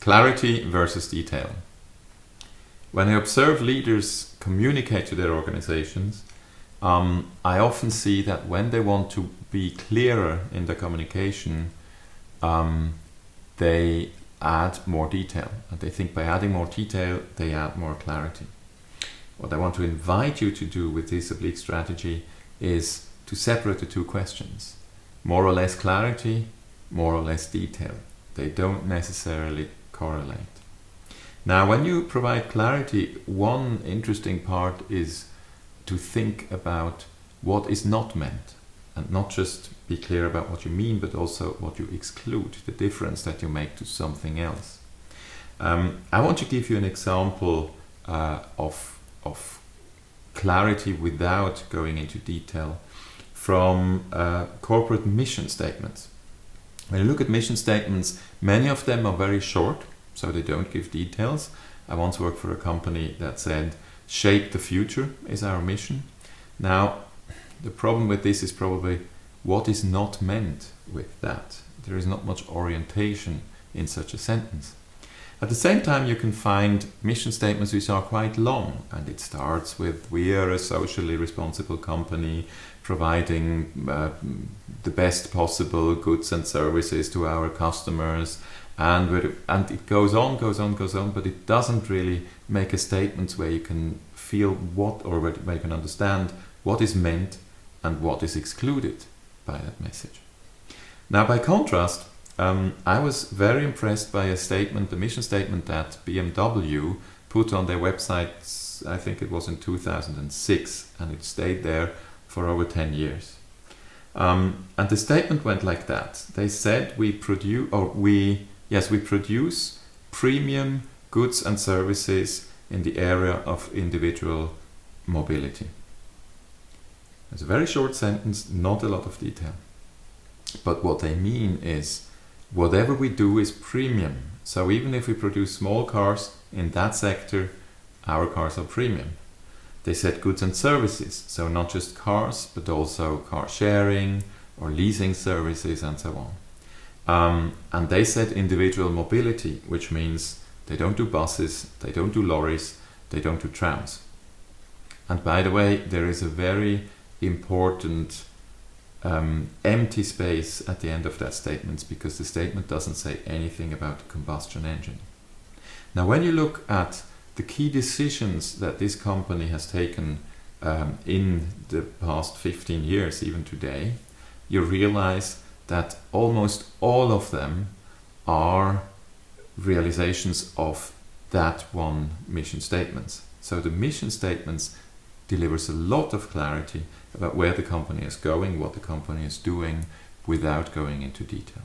Clarity versus detail. When I observe leaders communicate to their organizations, I often see that when they want to be clearer in their communication, they add more detail. And they think by adding more detail, they add more clarity. What I want to invite you to do with this oblique strategy is to separate the two questions. More or less clarity, more or less detail. They don't necessarily correlate. Now, when you provide clarity, one interesting part is to think about what is not meant, and not just be clear about what you mean, but also what you exclude, the difference that you make to something else. I want to give you an example of clarity without going into detail from corporate mission statements. When you look at mission statements, many of them are very short, so they don't give details. I once worked for a company that said, "Shape the future" is our mission. Now, the problem with this is probably what is not meant with that. There is not much orientation in such a sentence. At the same time, you can find mission statements which are quite long, and it starts with, "We are a socially responsible company providing the best possible goods and services to our customers," and it goes on, but it doesn't really make a statement where you can feel where you can understand what is meant and what is excluded by that message. Now, by contrast, I was very impressed by a mission statement that BMW put on their website, I think it was in 2006, and it stayed there for over 10 years. And the statement went like that. They said, we produce premium goods and services in the area of individual mobility. It's a very short sentence, not a lot of detail. But what they mean is, whatever we do is premium. So even if we produce small cars in that sector, our cars are premium. They said goods and services, so not just cars, but also car sharing or leasing services and so on. And they said individual mobility, which means they don't do buses, they don't do lorries, they don't do trams. And by the way, there is a very important empty space at the end of that statement, because the statement doesn't say anything about the combustion engine. Now, when you look at the key decisions that this company has taken in the past 15 years, even today, you realize that almost all of them are realizations of that one mission statement. So the mission statements delivers a lot of clarity about where the company is going, what the company is doing, without going into detail.